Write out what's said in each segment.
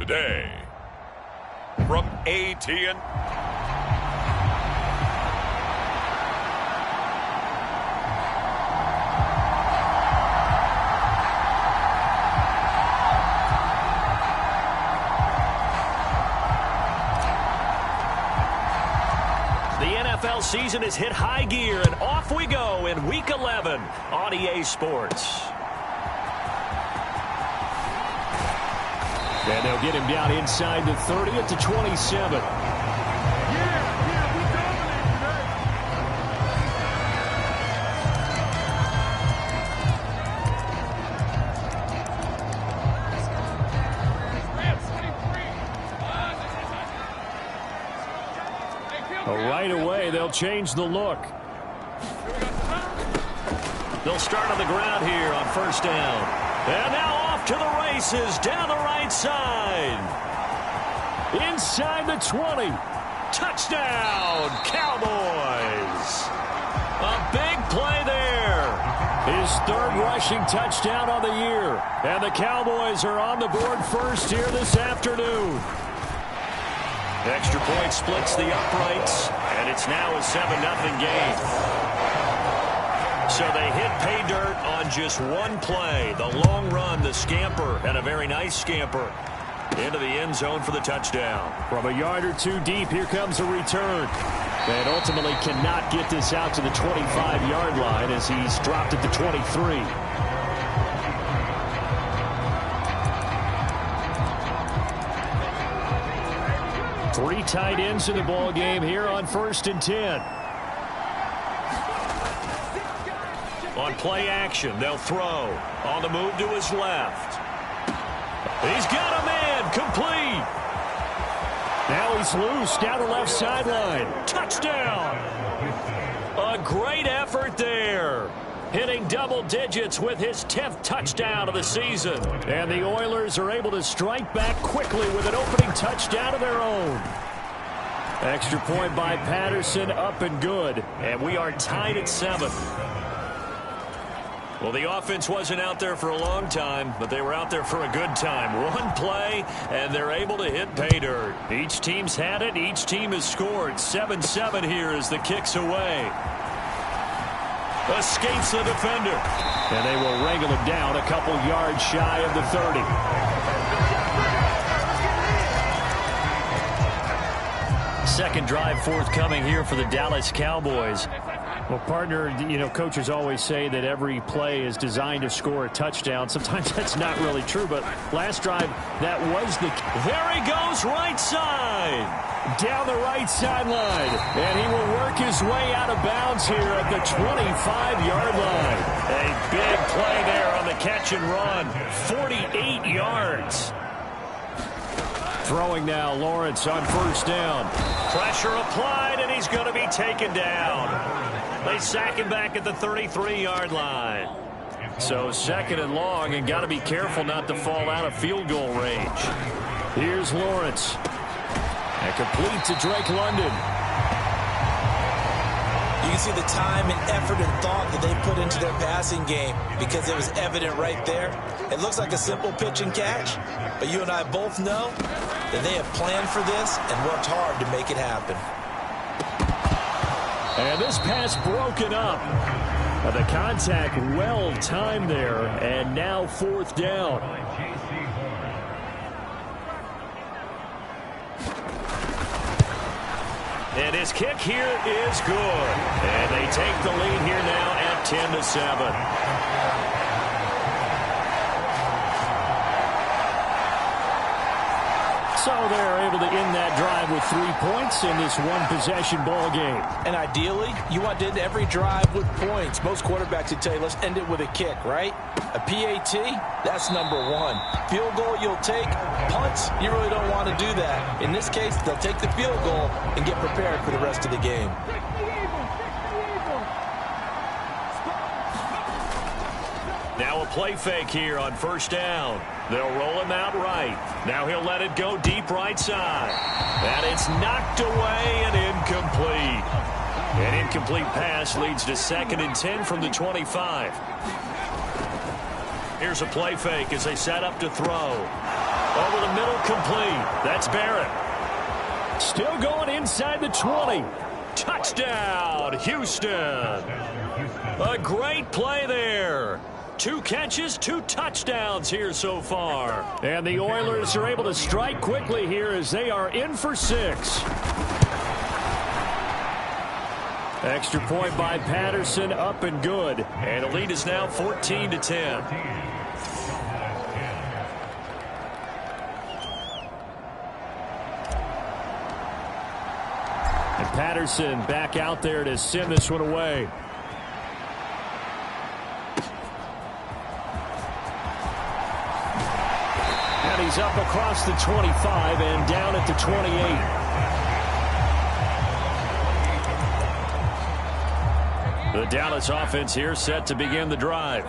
today. From AT&T. NFL season has hit high gear, and off we go in Week 11 on EA Sports. And they'll get him down inside the 30 at the 27. Right away, they'll change the look. They'll start on the ground here on first down. And now off to the races down the right side. Inside the 20. Touchdown, Cowboys. A big play there. His third rushing touchdown on the year. And the Cowboys are on the board first here this afternoon. Extra point splits the uprights, and it's now a 7-0 game. So they hit pay dirt on just one play. The long run, the scamper, and a very nice scamper into the end zone for the touchdown. From a yard or two deep, here comes a return. And ultimately cannot get this out to the 25-yard line as he's dropped at the 23. Three tight ends in the ball game here on 1st and 10. On play action, they'll throw. On the move to his left. He's got a man, complete. Now he's loose down the left sideline. Touchdown. A great effort there. Hitting double digits with his 10th touchdown of the season. And the Oilers are able to strike back quickly with an opening touchdown of their own. Extra point by Patterson, up and good. And we are tied at 7. Well, the offense wasn't out there for a long time, but they were out there for a good time. One play, and they're able to hit pay dirt. Each team's had it. Each team has scored. 7-7 here as the kick's away. Escapes the defender. And they will wrangle him down a couple yards shy of the 30. Second drive forthcoming here for the Dallas Cowboys. Well, partner, coaches always say that every play is designed to score a touchdown. Sometimes that's not really true, but last drive, that was the... There he goes, right side. Down the right sideline. And he will work his way out of bounds here at the 25-yard line. A big play there on the catch and run. 48 yards. Throwing now, Lawrence on first down. Pressure applied, and he's going to be taken down. They sack him back at the 33-yard line. So second and long, and got to be careful not to fall out of field goal range. Here's Lawrence. And complete to Drake London. You can see the time and effort and thought that they put into their passing game because it was evident right there. It looks like a simple pitch and catch, but you and I both know that they have planned for this and worked hard to make it happen. And this pass broken up. The contact well timed there, and now fourth down. And his kick here is good. And they take the lead here now at 10-7. So they're able to end that drive with 3 points in this one-possession ball game. And ideally, you want to end every drive with points. Most quarterbacks would tell you, let's end it with a kick, right? A PAT, that's number one. Field goal you'll take. Punts, you really don't want to do that. In this case, they'll take the field goal and get prepared for the rest of the game. Now a play fake here on first down. They'll roll him out right. Now he'll let it go deep right side. And it's knocked away and incomplete. An incomplete pass leads to 2nd and 10 from the 25. Here's a play fake as they set up to throw. Over the middle, complete. That's Barrett. Still going inside the 20. Touchdown, Houston. A great play there. 2 catches, 2 touchdowns here so far. And the Oilers are able to strike quickly here as they are in for 6. Extra point by Patterson, up and good. And the lead is now 14-10. And Patterson back out there to send this one away. And he's up across the 25 and down at the 28. The Dallas offense here set to begin the drive.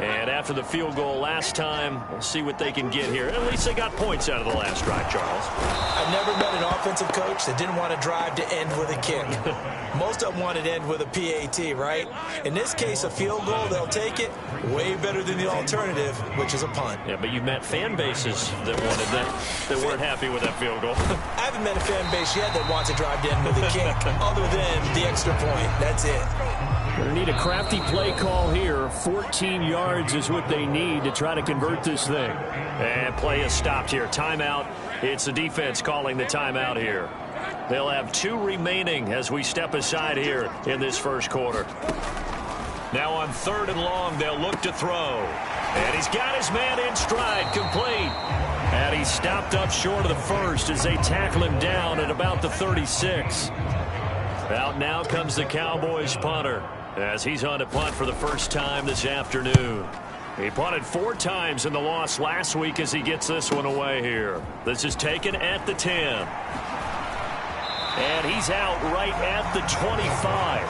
And after the field goal last time, we'll see what they can get here. At least they got points out of the last drive, Charles. I've never met an offensive coach that didn't want to drive to end with a kick. Most of them want to end with a PAT, right? In this case, a field goal, they'll take it. Way better than the alternative, which is a punt. Yeah, but you've met fan bases that wanted that weren't happy with that field goal. I haven't met a fan base yet that wants to drive to end with a kick, other than the extra point. That's it. They need a crafty play call here. 14 yards is what they need to try to convert this thing. And play is stopped here. Timeout. It's the defense calling the timeout here. They'll have 2 remaining as we step aside here in this first quarter. Now on 3rd and long, they'll look to throw. And he's got his man in stride, complete. And he's stopped up short of the first as they tackle him down at about the 36. Out now comes the Cowboys punter as he's on to punt for the first time this afternoon. He punted 4 times in the loss last week as he gets this one away here. This is taken at the 10. And he's out right at the 25.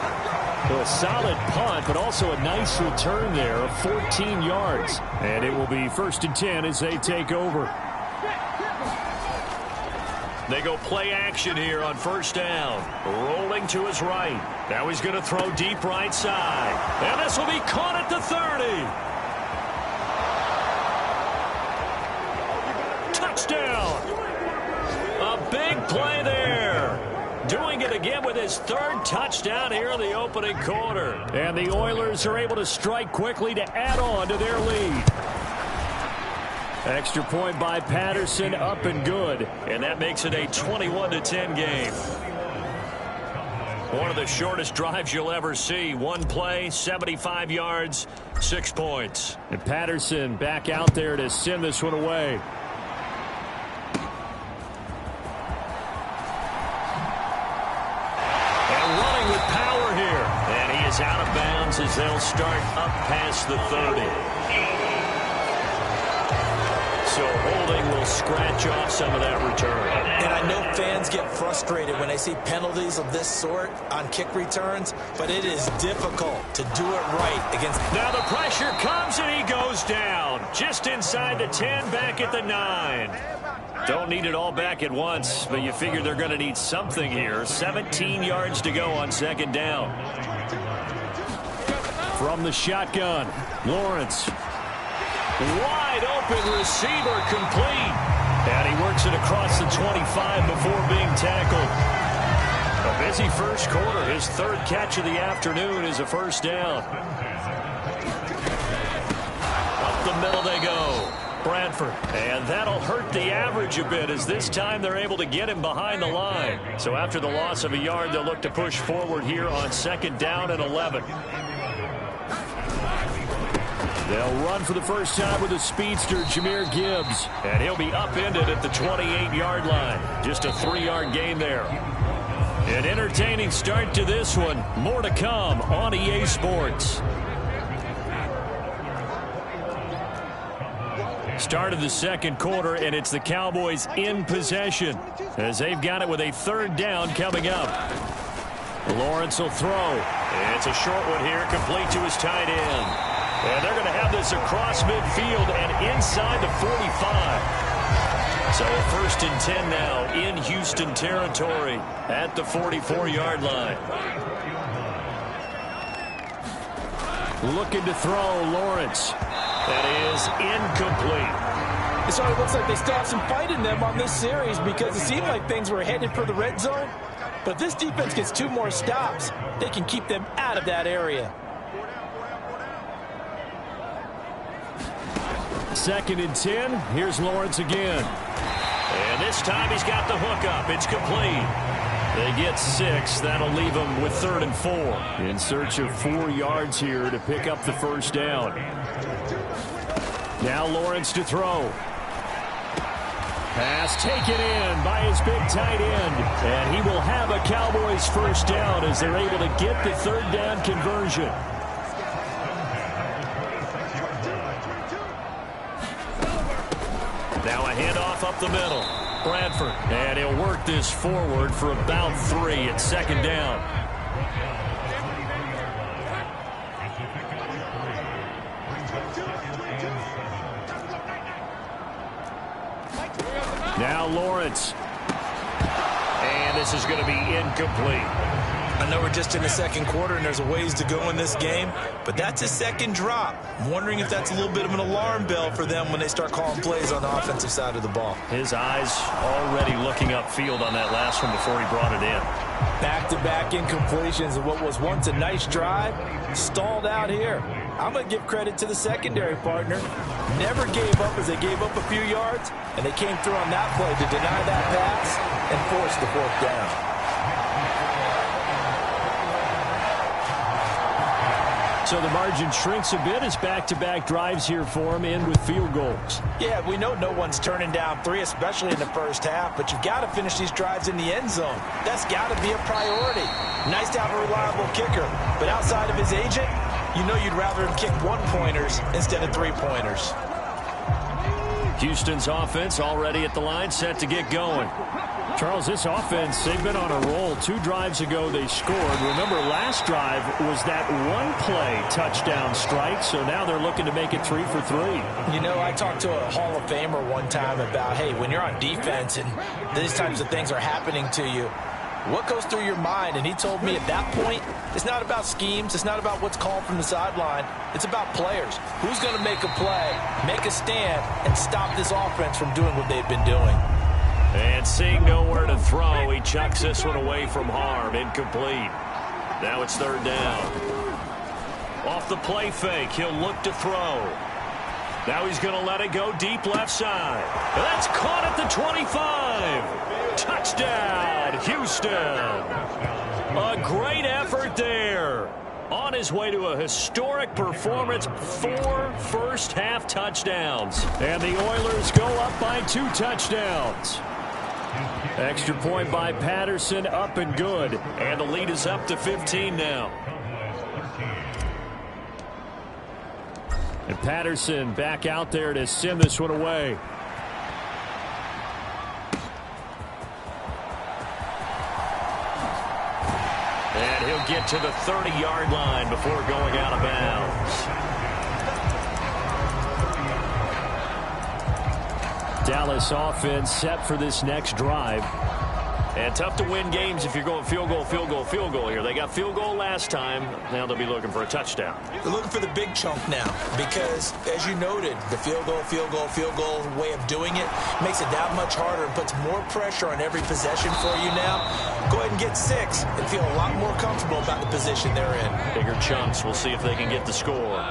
So a solid punt, but also a nice return there of 14 yards. And it will be 1st and 10 as they take over. They go play action here on 1st down. Rolling to his right. Now he's going to throw deep right side. And this will be caught at the 30. Touchdown. A big play there. Doing it again with his 3rd touchdown here in the opening quarter. And the Oilers are able to strike quickly to add on to their lead. Extra point by Patterson, up and good. And that makes it a 21-10 game. One of the shortest drives you'll ever see. 1 play, 75 yards, 6 points. And Patterson back out there to send this one away. And running with power here. And he is out of bounds as they'll start up past the 30. So holding will scratch off some of that return. And I know fans get frustrated when they see penalties of this sort on kick returns, but it is difficult to do it right against. Now the pressure comes and he goes down. Just inside the 10, back at the 9. Don't need it all back at once, but you figure they're going to need something here. 17 yards to go on 2nd down. From the shotgun, Lawrence. Wide open receiver, complete. And he works it across the 25 before being tackled. A busy first quarter. His 3rd catch of the afternoon is a 1st down. Up the middle they go. Bradford. And that'll hurt the average a bit as this time they're able to get him behind the line. So after the loss of a yard, they'll look to push forward here on 2nd down and 11. They'll run for the first time with a speedster, Jahmyr Gibbs. And he'll be upended at the 28-yard line. Just a 3-yard gain there. An entertaining start to this one. More to come on EA Sports. Start of the 2nd quarter, and it's the Cowboys in possession as they've got it with a 3rd down coming up. Lawrence will throw. It's a short one here, complete to his tight end. And they're going to have this across midfield and inside the 45. So 1st and 10 now in Houston territory at the 44-yard line. Looking to throw, Lawrence. That is incomplete. It sort of looks like they still have some fight in them on this series because it seemed like things were headed for the red zone. But if this defense gets 2 more stops, they can keep them out of that area. 2nd and 10. Here's Lawrence again. And this time he's got the hook up. It's complete. They get 6. That'll leave them with 3rd and 4. In search of 4 yards here to pick up the first down. Now Lawrence to throw. Pass taken in by his big tight end. And he will have a Cowboys first down as they're able to get the 3rd down conversion. Now a handoff up the middle. Bradford. And he'll work this forward for about 3 at 2nd down. Now Lawrence. And this is going to be incomplete. I know we're just in the 2nd quarter and there's a ways to go in this game, but that's a 2nd drop. I'm wondering if that's a little bit of an alarm bell for them when they start calling plays on the offensive side of the ball. His eyes already looking upfield on that last one before he brought it in. Back-to-back incompletions of what was once a nice drive, stalled out here. I'm going to give credit to the secondary partner. Never gave up as they gave up a few yards, and they came through on that play to deny that pass and force the 4th down. So the margin shrinks a bit as back-to-back drives here for him, in with field goals. Yeah, we know no one's turning down 3, especially in the first half, but you've got to finish these drives in the end zone. That's got to be a priority. Nice to have a reliable kicker, but outside of his agent, you know you'd rather him kick 1-pointers instead of 3-pointers. Houston's offense already at the line, set to get going. Charles, this offense, they've been on a roll. 2 drives ago they scored. Remember, last drive was that 1-play touchdown strike, so now they're looking to make it 3 for 3. You know, I talked to a Hall of Famer one time about, hey, when you're on defense and these types of things are happening to you, what goes through your mind? And he told me at that point, it's not about schemes. It's not about what's called from the sideline. It's about players. Who's going to make a play, make a stand, and stop this offense from doing what they've been doing? And seeing nowhere to throw, he chucks this one away from harm. Incomplete. Now it's 3rd down. Off the play fake, he'll look to throw. Now he's going to let it go deep left side. That's caught at the 25. Touchdown, Houston. A great effort there. On his way to a historic performance, 4 first-half touchdowns. And the Oilers go up by 2 touchdowns. Extra point by Patterson, up and good. And the lead is up to 15 now. And Patterson back out there to send this one away. And he'll get to the 30-yard line before going out of bounds. Dallas offense set for this next drive. And tough to win games if you're going field goal, field goal, field goal here. They got field goal last time. Now they'll be looking for a touchdown. They're looking for the big chunk now because, as you noted, the field goal way of doing it makes it that much harder and puts more pressure on every possession for you now. Go ahead and get 6 and feel a lot more comfortable about the position they're in. Bigger chunks. We'll see if they can get the score.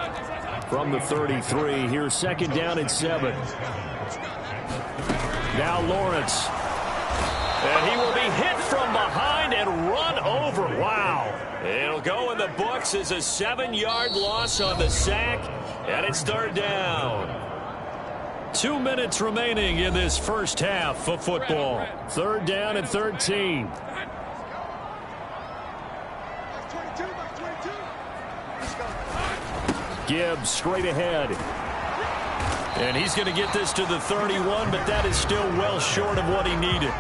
From the 33, here's 2nd down and 7. Now Lawrence. And he will be hit from behind and run over. Wow. It'll go in the books as a 7-yard loss on the sack. And it's 3rd down. 2 minutes remaining in this first half of football. 3rd down and 13. Gibbs straight ahead. And he's going to get this to the 31, but that is still well short of what he needed.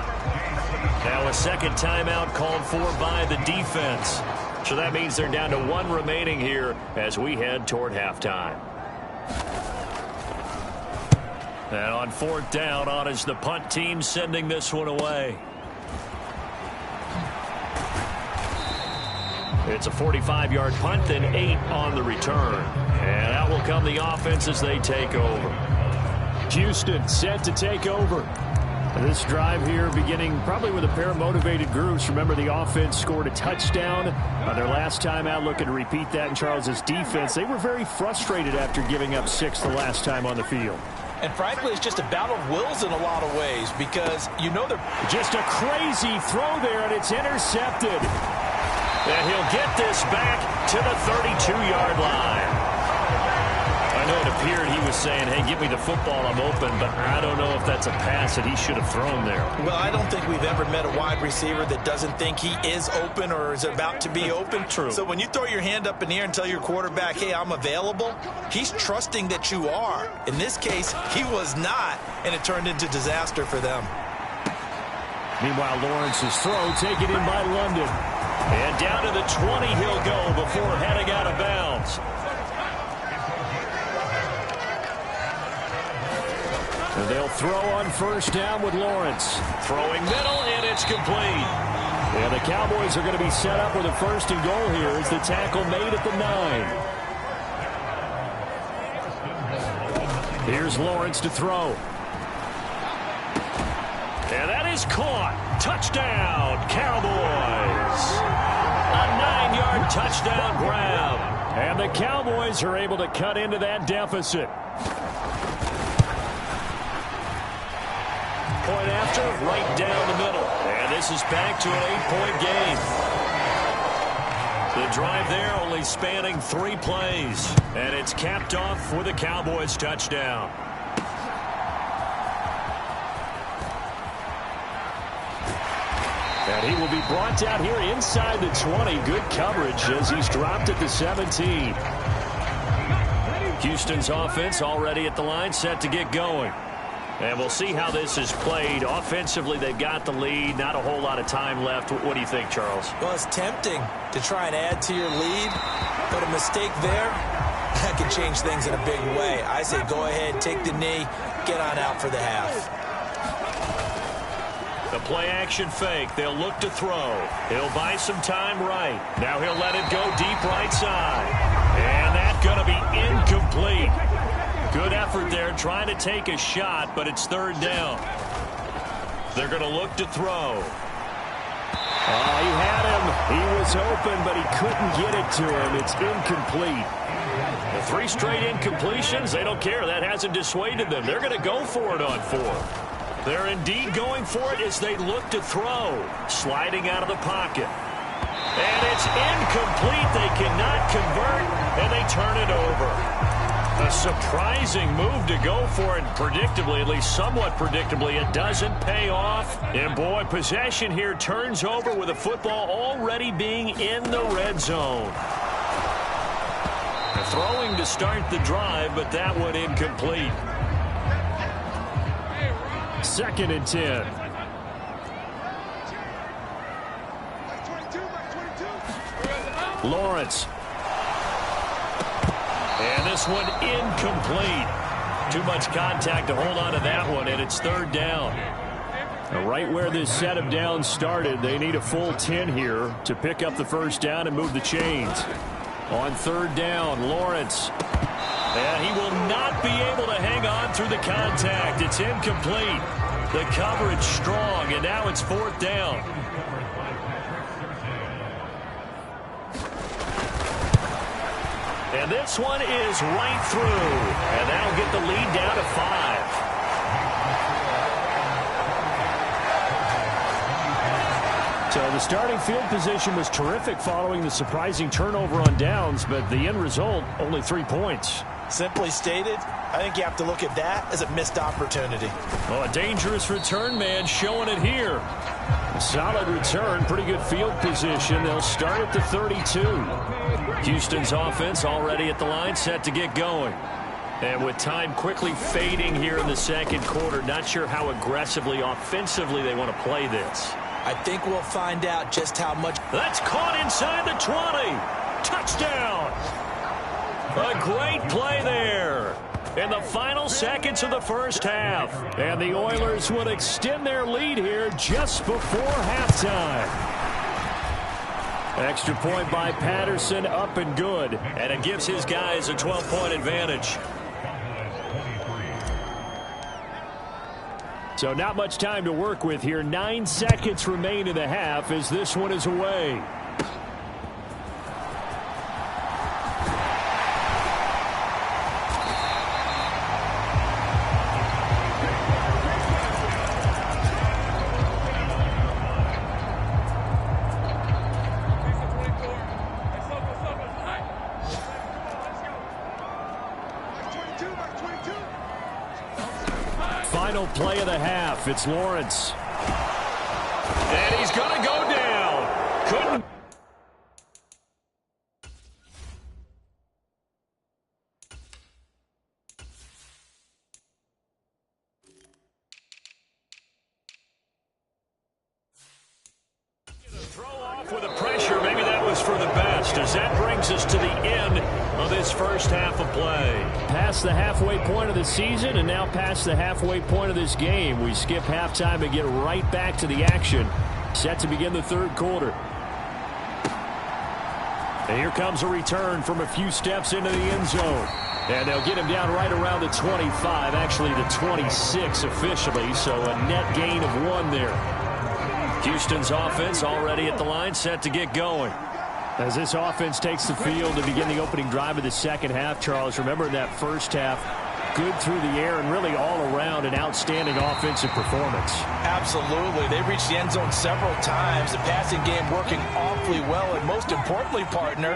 Now a 2nd timeout called for by the defense. So that means they're down to 1 remaining here as we head toward halftime. And on 4th down, on is the punt team sending this one away. It's a 45-yard punt, then 8 on the return. And out will come the offense as they take over. Houston set to take over. This drive here beginning probably with a pair of motivated groups. Remember, the offense scored a touchdown on their last time out, looking to repeat that in Charles's defense. They were very frustrated after giving up 6 the last time on the field. And frankly, it's just a battle of wills in a lot of ways because you know they're just a crazy throw there, and it's intercepted. And he'll get this back to the 32-yard line. I know it appeared he was saying, hey, give me the football, I'm open, but I don't know if that's a pass that he should have thrown there. Well, I don't think we've ever met a wide receiver that doesn't think he is open or is about to be open. True. So when you throw your hand up in the air and tell your quarterback, hey, I'm available, he's trusting that you are. In this case, he was not, and it turned into disaster for them. Meanwhile, Lawrence's throw taken in by London. And down to the 20 he'll go before heading out of bounds. And they'll throw on first down with Lawrence. Throwing middle, and it's complete. And the Cowboys are going to be set up with a first and goal here as the tackle made at the 9. Here's Lawrence to throw. And that is caught. Touchdown, Cowboys. A 9-yard touchdown grab. And the Cowboys are able to cut into that deficit. Point after, right down the middle. And this is back to an 8-point game. The drive there only spanning 3 plays. And it's capped off with a Cowboys touchdown. And he will be brought down here inside the 20. Good coverage as he's dropped at the 17. Houston's offense already at the line, set to get going. And we'll see how this is played. Offensively, they've got the lead. Not a whole lot of time left. What do you think, Charles? Well, it's tempting to try and add to your lead, but a mistake there, that can change things in a big way. I say go ahead, take the knee, get on out for the half. The play-action fake. They'll look to throw. He'll buy some time right. Now he'll let it go deep right side. And that's going to be incomplete. Good effort there trying to take a shot, but it's 3rd down. They're going to look to throw. Oh, he had him. He was open, but he couldn't get it to him. It's incomplete. The 3 straight incompletions, they don't care. That hasn't dissuaded them. They're going to go for it on 4. They're indeed going for it as they look to throw. Sliding out of the pocket. And it's incomplete. They cannot convert, and they turn it over. A surprising move to go for it. Predictably, at least somewhat predictably, it doesn't pay off. And boy, possession here turns over with the football already being in the red zone. Throwing to start the drive, but that one incomplete. 2nd and 10. Lawrence. And this one incomplete. Too much contact to hold on to that one, and it's 3rd down. Now, right where this set of downs started, they need a full 10 here to pick up the first down and move the chains. On 3rd down, Lawrence. And he will not be able to hang on through the contact. It's incomplete. The coverage strong, and now it's 4th down. And this one is right through. And that'll get the lead down to 5. So the starting field position was terrific following the surprising turnover on downs, but the end result, only 3 points. Simply stated, I think you have to look at that as a missed opportunity. Oh, a dangerous return man showing it here. Solid return, pretty good field position. They'll start at the 32. Houston's offense already at the line, set to get going. And with time quickly fading here in the 2nd quarter, not sure how aggressively, offensively they want to play this. I think we'll find out just how much. That's caught inside the 20. Touchdown. A great play there. In the final seconds of the first half. And the Oilers would extend their lead here just before halftime. Extra point by Patterson, up and good. And it gives his guys a 12-point advantage. So not much time to work with here. 9 seconds remain in the half as this one is away. Final play of the half. It's Lawrence. And he's going to go down. Couldn't. Throw off with the pressure. Maybe that was for the best, as that brings us to the end of this first half of play. Past the halfway point of the season and now past the halfway point of this game. We skip halftime and get right back to the action. Set to begin the third quarter. And here comes a return from a few steps into the end zone. And they'll get him down right around the 25, actually the 26 officially, so a net gain of 1 there. Houston's offense already at the line, set to get going. As this offense takes the field to begin the opening drive of the second half, Charles, remember in that first half, good through the air and really all around an outstanding offensive performance. Absolutely. They reached the end zone several times. The passing game working awfully well, and most importantly, partner.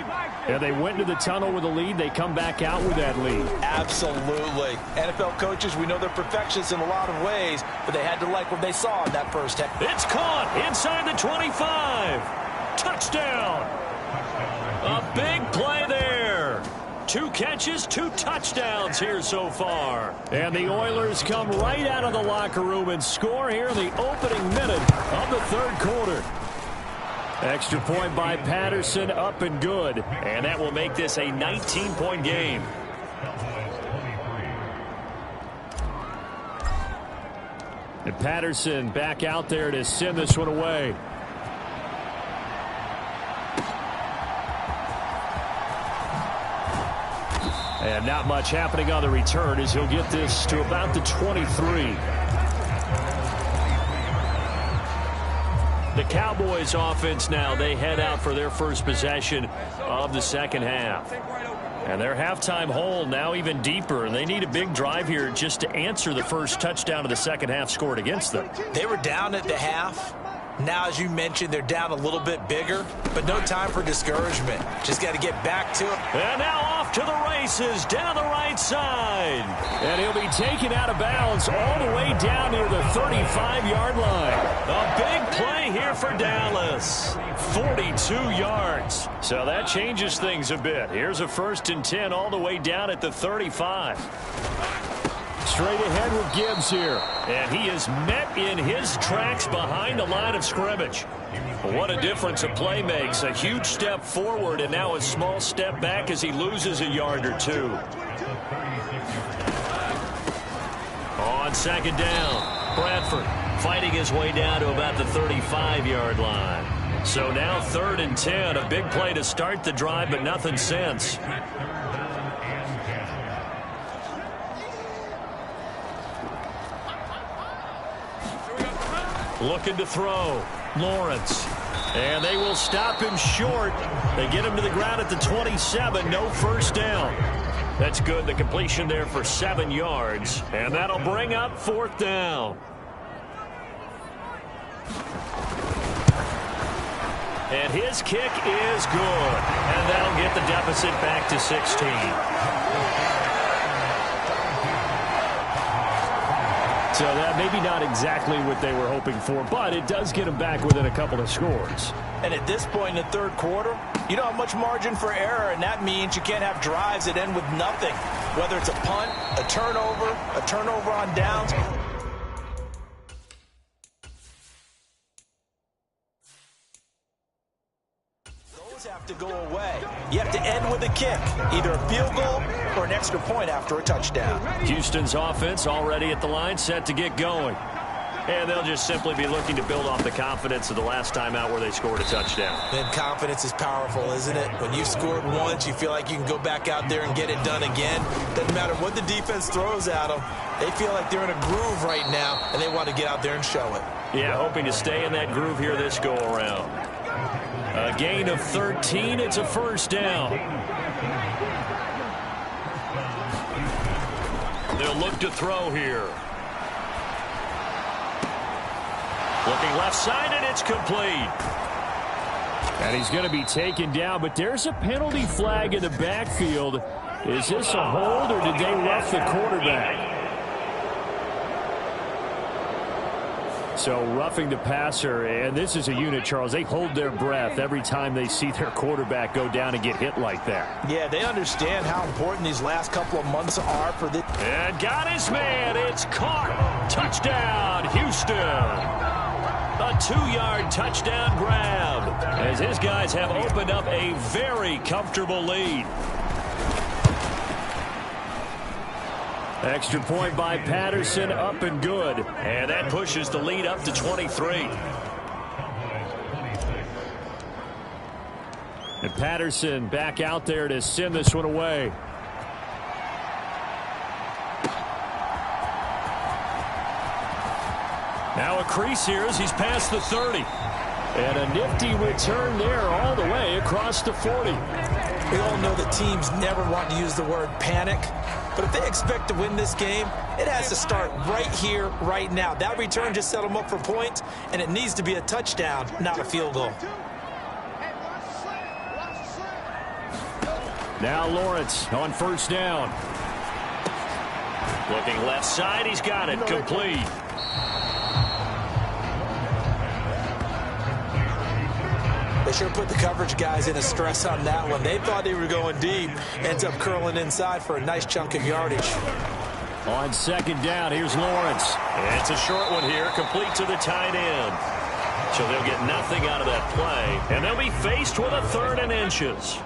Yeah, they went into the tunnel with a lead. They come back out with that lead. Absolutely. NFL coaches, we know they're perfectionists in a lot of ways, but they had to like what they saw in that first half. It's caught inside the 25. Touchdown. A big play there. 2 catches, 2 touchdowns here so far. And the Oilers come right out of the locker room and score here in the opening minute of the third quarter. Extra point by Patterson, up and good. And that will make this a 19-point game. And Patterson back out there to send this one away. And not much happening on the return as he'll get this to about the 23. The Cowboys offense now, they head out for their first possession of the second half. And their halftime hole now even deeper. And they need a big drive here just to answer the first touchdown of the second half scored against them. They were down at the half. Now, as you mentioned, they're down a little bit bigger, but no time for discouragement. Just got to get back to it. And now off to the races down the right side. And he'll be taken out of bounds all the way down near the 35-yard line. A big play here for Dallas. 42 yards. So that changes things a bit. Here's a 1st and 10 all the way down at the 35. Straight ahead with Gibbs here. And he is met in his tracks behind the line of scrimmage. What a difference a play makes. A huge step forward and now a small step back as he loses a yard or 2. On second down, Bradford fighting his way down to about the 35-yard line. So now 3rd and 10. A big play to start the drive, but nothing since. Looking to throw. Lawrence. And they will stop him short. They get him to the ground at the 27. No first down. That's good. The completion there for 7 yards. And that'll bring up 4th down. And his kick is good. And that'll get the deficit back to 16. So that maybe not exactly what they were hoping for, but it does get them back within a couple of scores. And at this point in the third quarter, you don't have much margin for error, and that means you can't have drives that end with nothing. Whether it's a punt, a turnover on downs. Those have to go away. You have to end with a kick, either a field goal or an extra point after a touchdown. Houston's offense already at the line, set to get going. and they'll just simply be looking to build off the confidence of the last time out where they scored a touchdown. And confidence is powerful, isn't it? When you've scored once, you feel like you can go back out there and get it done again. Doesn't matter what the defense throws at them. They feel like they're in a groove right now, and they want to get out there and show it. Yeah, hoping to stay in that groove here this go-around. A gain of 13. It's a first down. They'll look to throw here. Looking left side, and it's complete. And he's going to be taken down, but there's a penalty flag in the backfield. Is this a hold, or did they rough the quarterback? So roughing the passer, and this is a unit, Charles. They hold their breath every time they see their quarterback go down and get hit like that. Yeah, they understand how important these last couple of months are for this. And got his man. It's caught. Touchdown, Houston. A 2-yard touchdown grab as his guys have opened up a very comfortable lead. Extra point by Patterson, up and good. And that pushes the lead up to 23. And Patterson back out there to send this one away. Now a crease here as he's past the 30. And a nifty return there all the way across the 40. We all know that teams never want to use the word panic. But if they expect to win this game, it has to start right here, right now. That return just set them up for points, and it needs to be a touchdown, not a field goal. Now Lawrence on first down. Looking left side, he's got it, complete. They sure put the coverage guys in a stress on that one. They thought they were going deep. Ends up curling inside for a nice chunk of yardage. On second down, here's Lawrence. It's a short one here, complete to the tight end. So they'll get nothing out of that play, and they'll be faced with a 3rd and inches.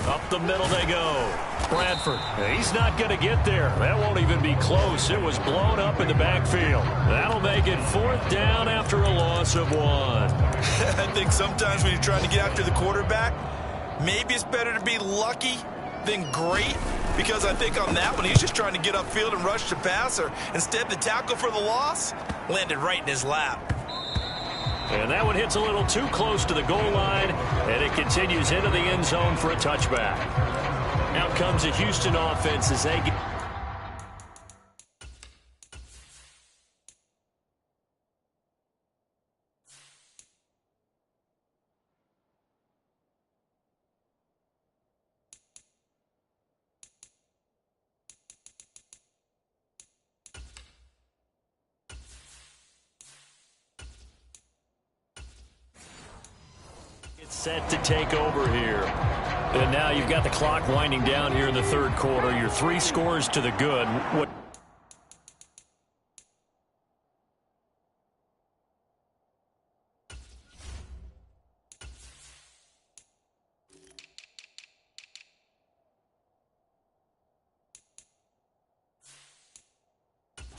Up the middle they go. Bradford, he's not going to get there. That won't even be close. It was blown up in the backfield. That'll make it 4th down after a loss of 1. I think sometimes when you're trying to get after the quarterback, maybe it's better to be lucky than great, because I think on that one, he's just trying to get upfield and rush the passer. Instead, the tackle for the loss landed right in his lap. And that one hits a little too close to the goal line, and it continues into the end zone for a touchback. Out comes the Houston offense as they get... set to take over here. And now you've got the clock winding down here in the 3rd quarter. Your 3 scores to the good. What's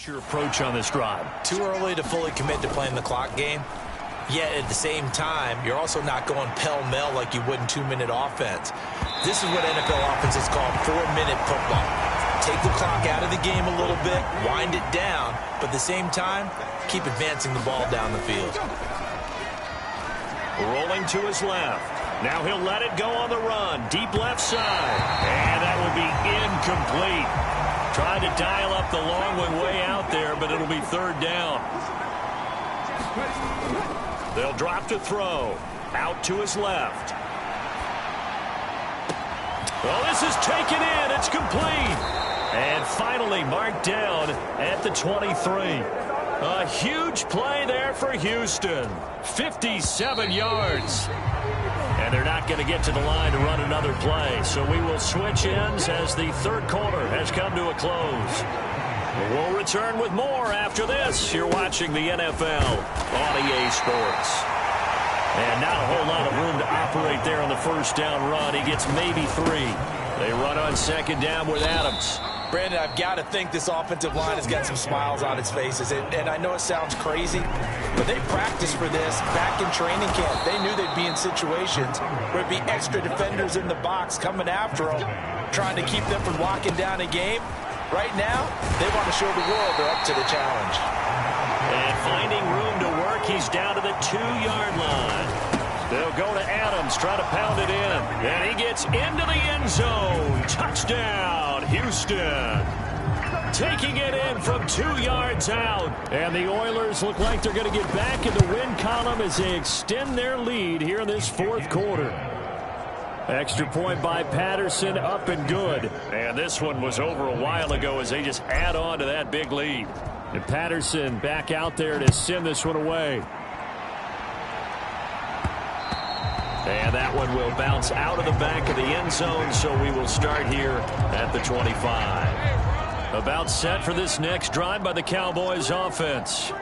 your approach on this drive? Too early to fully commit to playing the clock game. Yet at the same time, you're also not going pell-mell like you would in 2-minute offense. This is what NFL offenses call 4-minute football. Take the clock out of the game a little bit, wind it down, but at the same time, keep advancing the ball down the field. Rolling to his left. Now he'll let it go on the run. Deep left side. And that will be incomplete. Tried to dial up the long one way out there, but it'll be 3rd down. They'll drop to throw. Out to his left. Well, this is taken in. It's complete. And finally marked down at the 23. A huge play there for Houston. 57 yards. And they're not going to get to the line to run another play. So we will switch ends as the 3rd quarter has come to a close. We'll return with more after this. You're watching the NFL on EA Sports. And not a whole lot of room to operate there on the 1st down run. He gets maybe 3. They run on second down with Adams. Brandon, I've got to think this offensive line has got some smiles on its faces. And I know it sounds crazy, but they practiced for this back in training camp. They knew they'd be in situations where it'd be extra defenders in the box coming after them, trying to keep them from locking down a game. Right now, they want to show the world they're up to the challenge. And finding room to work, he's down to the 2-yard line. They'll go to Adams, try to pound it in. And he gets into the end zone. Touchdown, Houston. Taking it in from 2 yards out. And the Oilers look like they're going to get back in the win column as they extend their lead here in this fourth quarter. Extra point by Patterson, up and good. And this one was over a while ago as they just add on to that big lead. And Patterson back out there to send this one away. And that one will bounce out of the back of the end zone, so we will start here at the 25. About set for this next drive by the Cowboys offense.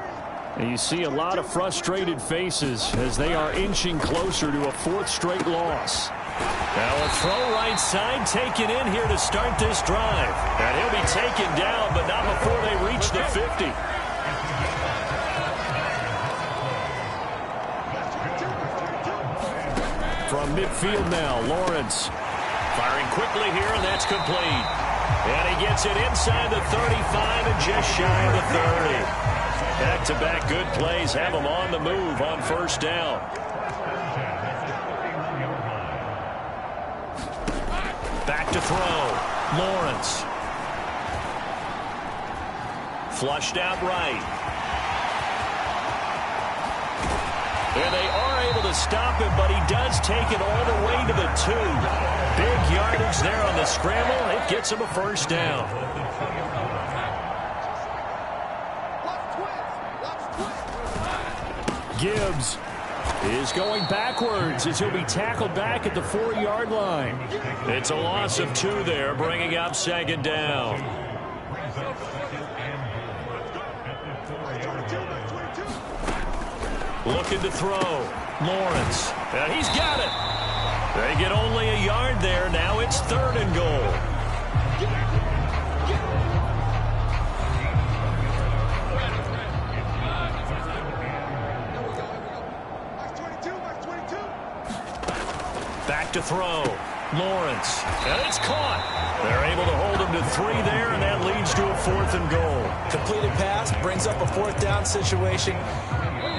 And you see a lot of frustrated faces as they are inching closer to a 4th straight loss. Now a throw right side taken in here to start this drive. And he'll be taken down, but not before they reach the 50. From midfield now, Lawrence. Firing quickly here, and that's complete. And he gets it inside the 35 and just shy of the 30. Back-to-back good plays have him on the move on first down. Back to throw. Lawrence. Flushed out right. And they are able to stop him, but he does take it all the way to the 2. Big yardage there on the scramble. It gets him a first down. Gibbs is going backwards as he'll be tackled back at the 4-yard line. It's a loss of 2 there, bringing up second down. Looking to throw. Lawrence. And he's got it. They get only a yard there. Now it's 3rd and goal. Back to throw. Lawrence. And it's caught. They're able to hold him to 3 there, and that leads to a 4th and goal. Completed pass brings up a 4th down situation.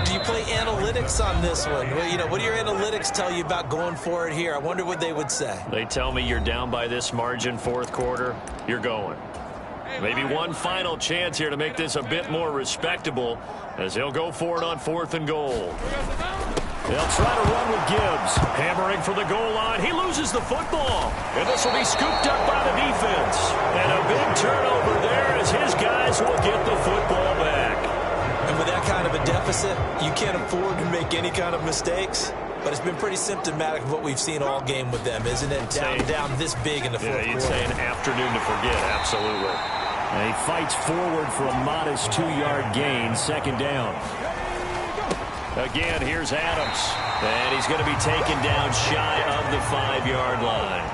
Do you play analytics on this one? Well, you know, what do your analytics tell you about going for it here? I wonder what they would say. They tell me you're down by this margin 4th quarter, you're going. Maybe one final chance here to make this a bit more respectable as they'll go for it on 4th and goal. They'll try to run with Gibbs. Hammering for the goal line. He loses the football. And this will be scooped up by the defense. And a big turnover there as his guys will get the football back. And with that kind of a deficit, you can't afford to make any kind of mistakes. But it's been pretty symptomatic of what we've seen all game with them, isn't it? Down this big in the fourth quarter. You'd say an afternoon to forget, absolutely. And he fights forward for a modest 2-yard gain, second down. Again, here's Adams. And he's going to be taken down shy of the 5-yard line.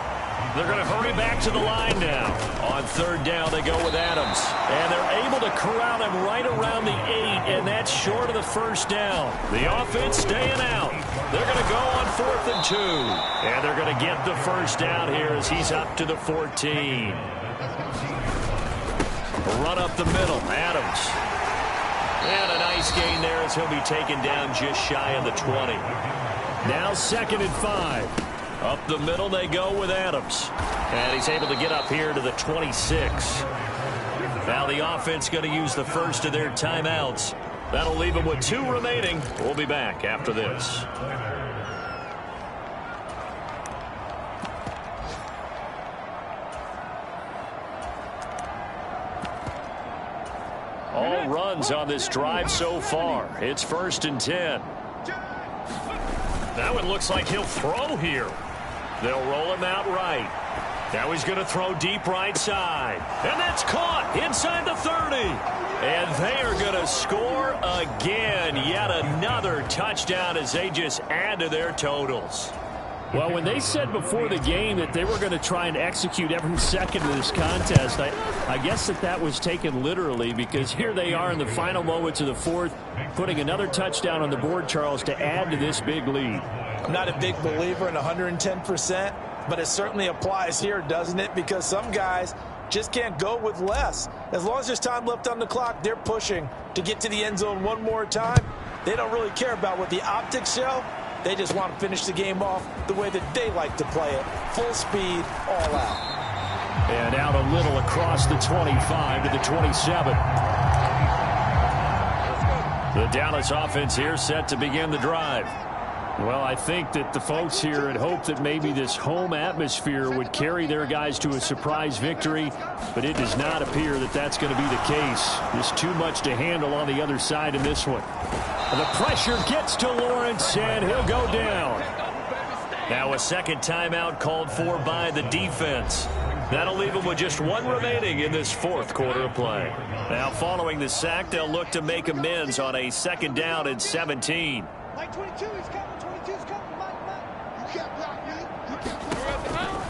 They're going to hurry back to the line now. On 3rd down, they go with Adams. And they're able to corral him right around the 8, and that's short of the first down. The offense staying out. They're going to go on 4th and 2. And they're going to get the first down here as he's up to the 14. Run up the middle, Adams. And a nice gain there as he'll be taken down just shy of the 20. Now 2nd and 5. Up the middle they go with Adams. And he's able to get up here to the 26. Now the offense going to use the first of their timeouts. That'll leave them with 2 remaining. We'll be back after this. All runs on this drive so far. It's 1st and 10. Now it looks like he'll throw here. They'll roll him out right. Now he's going to throw deep right side. And that's caught inside the 30. And they are going to score again. Yet another touchdown as they just add to their totals. Well, when they said before the game that they were going to try and execute every second of this contest, I guess that was taken literally, because here they are in the final moments of the fourth, putting another touchdown on the board, Charles, to add to this big lead. I'm not a big believer in 110%, but it certainly applies here, doesn't it? Because some guys just can't go with less. As long as there's time left on the clock, they're pushing to get to the end zone one more time. They don't really care about what the optics show. They just want to finish the game off the way that they like to play it. Full speed, all out. And out a little across the 25 to the 27. The Dallas offense here set to begin the drive. Well, I think that the folks here had hoped that maybe this home atmosphere would carry their guys to a surprise victory, but it does not appear that that's going to be the case. There's too much to handle on the other side in this one. The pressure gets to Lawrence, and he'll go down. Now a second timeout called for by the defense. That'll leave them with just one remaining in this fourth quarter of play. Now following the sack, they'll look to make amends on a second down and 17.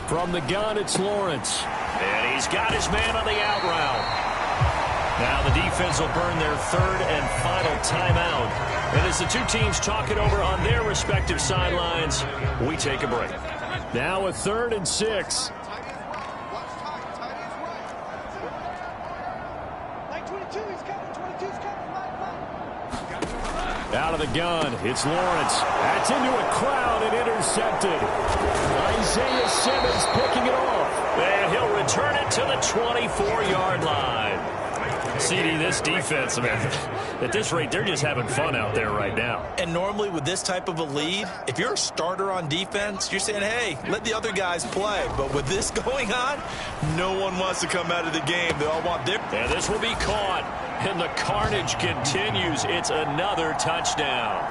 From the gun, it's Lawrence. And he's got his man on the out route. Now the defense will burn their third and final timeout. And as the two teams talk it over on their respective sidelines, we take a break. Now a 3rd and 6. Out of the gun, it's Lawrence. That's into a crowd and intercepted. Isaiah Simmons picking it off. And he'll return it to the 24-yard line. CD, this defense, man, at this rate, they're just having fun out there right now. And normally with this type of a lead, if you're a starter on defense, you're saying, hey, let the other guys play. But with this going on, no one wants to come out of the game. They all want their... And this will be caught. And the carnage continues. It's another touchdown.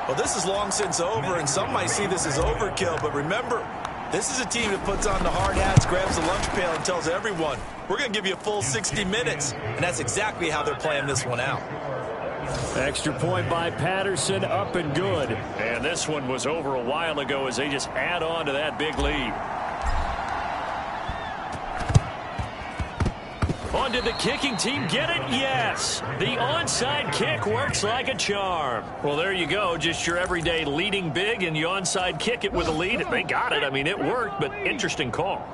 Well, this is long since over, and some might see this as overkill. But remember, this is a team that puts on the hard hats, grabs the lunch pail, and tells everyone, we're going to give you a full 60 minutes. And that's exactly how they're playing this one out. Extra point by Patterson, up and good. And this one was over a while ago as they just add on to that big lead. On did the kicking team get it? Yes. The onside kick works like a charm. Well, there you go. Just your everyday leading big, and you onside kick it with a lead. They got it. I mean, it worked, but interesting call.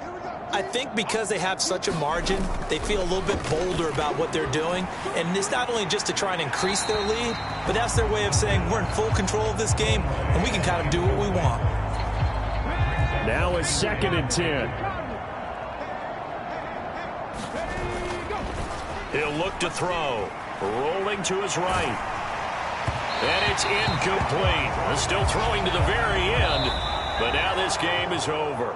I think because they have such a margin, they feel a little bit bolder about what they're doing. And it's not only just to try and increase their lead, but that's their way of saying we're in full control of this game, and we can kind of do what we want. Now a 2nd and 10. He'll look to throw. Rolling to his right. And it's incomplete. Still throwing to the very end. But now this game is over.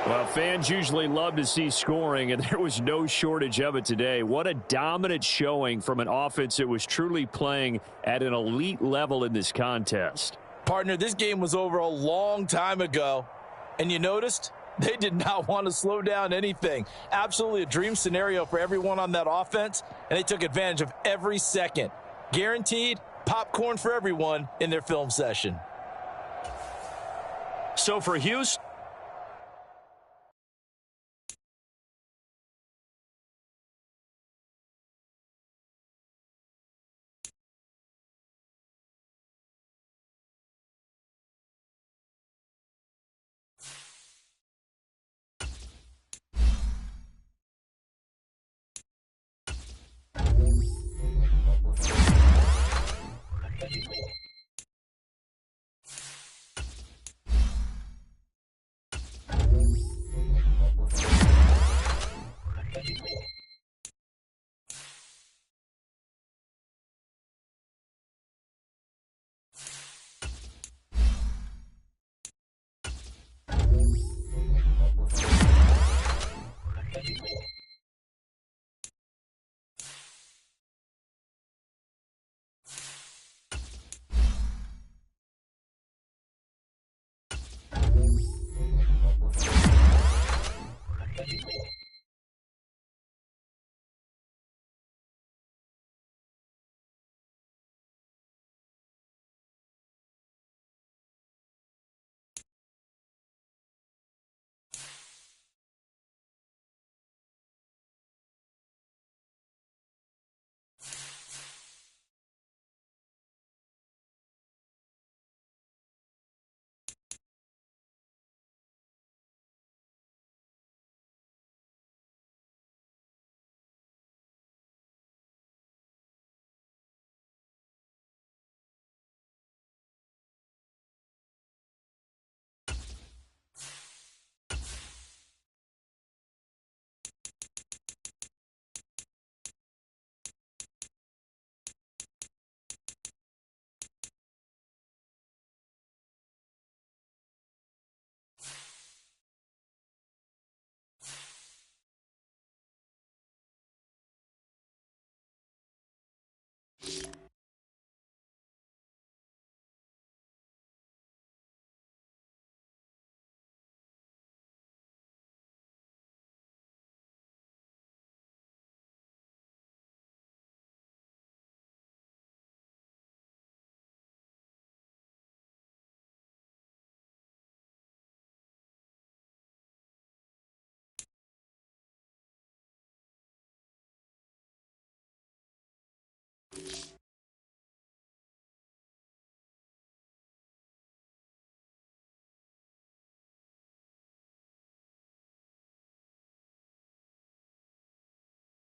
Well, fans usually love to see scoring, and there was no shortage of it today. What a dominant showing from an offense that was truly playing at an elite level in this contest. Partner, this game was over a long time ago. And you noticed? They did not want to slow down anything. Absolutely a dream scenario for everyone on that offense, and they took advantage of every second. Guaranteed popcorn for everyone in their film session. So for Houston,